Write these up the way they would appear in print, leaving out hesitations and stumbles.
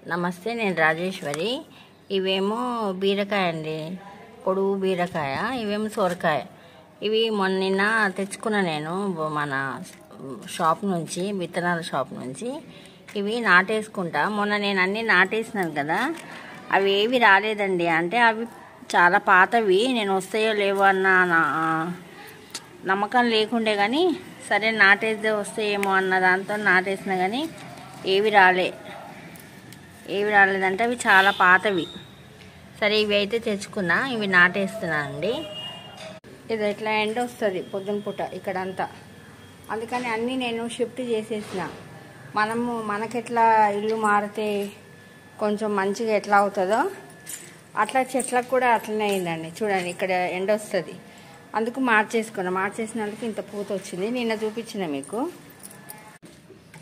నమస్తే, నేను రాజేశ్వరి. ఇవేమో బీరకాయ అండి, పొడుగు బీరకాయ. ఇవేమో సొరకాయ. ఇవి నిన్న తెచ్చుకున్నా నేను మన షాప్ నుంచి, విత్తనాల షాప్ నుంచి. ఇవి నాటేసుకుంటా. మొన్న నేను అన్నీ నాటేసినాను కదా, అవి ఏవి రాలేదండి. అంటే అవి చాలా పాతవి, నేను వస్తాయో లేవో అన్న నమ్మకం లేకుండే, కానీ సరే నాటేస్తే వస్తాయేమో అన్న దాంతో నాటేసిన, కానీ ఏవి రాలేదంటే అవి చాలా పాతవి. సరే ఇవి అయితే తెచ్చుకున్నా, ఇవి నాటేస్తున్నానండి. ఇది ఎట్లా ఎండ వస్తుంది పొద్దున పూట ఇక్కడంతా, అందుకని అన్నీ నేను షిఫ్ట్ చేసేసిన. మనకెట్లా ఇల్లు మారితే కొంచెం మంచిగా ఎట్లా అవుతుందో అట్లా చెట్లకు కూడా అట్లనే అయిందండి. చూడండి, ఇక్కడ ఎండ వస్తుంది, అందుకు మార్చేసినందుకు ఇంత పూత వచ్చింది. నిన్న చూపించిన మీకు.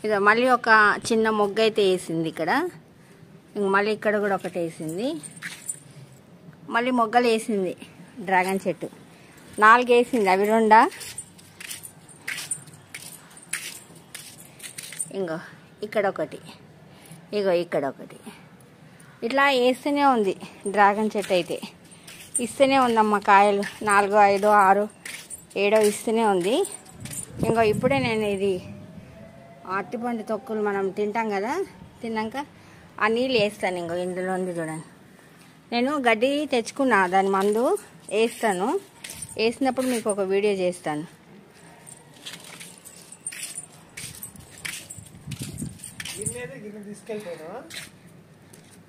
ఇక మళ్ళీ ఒక చిన్న మొగ్గ అయితే వేసింది ఇక్కడ, మళ్ళీ ఇక్కడ కూడా ఒకటి వేసింది, మళ్ళీ మొగ్గలు వేసింది. డ్రాగన్ చెట్టు 4 వేసింది, అవి 2. ఇంకో ఇక్కడ ఒకటి, ఇక్కడ ఒకటి, ఇట్లా వేస్తూనే ఉంది. డ్రాగన్ చెట్టు అయితే ఇస్తూనే ఉందమ్మ కాయలు, 4, 5, 6, 7 ఇస్తూనే ఉంది. ఇంకో ఇప్పుడే నేను ఇది అరటిపండు తొక్కులు మనం తింటాం కదా, తిన్నాక ఆ నీళ్ళు వేస్తాను. ఇంకో ఇందులో ఉంది చూడండి. నేను గడ్డి తెచ్చుకున్నా, దాని మందు వేస్తాను. వేసినప్పుడు మీకు ఒక వీడియో చేస్తాను.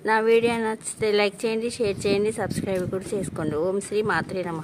నా వీడియో నచ్చితే లైక్ చేయండి, షేర్ చేయండి, సబ్స్క్రైబ్ కూడా చేసుకోండి. ఓం శ్రీ మాత్రే నమః.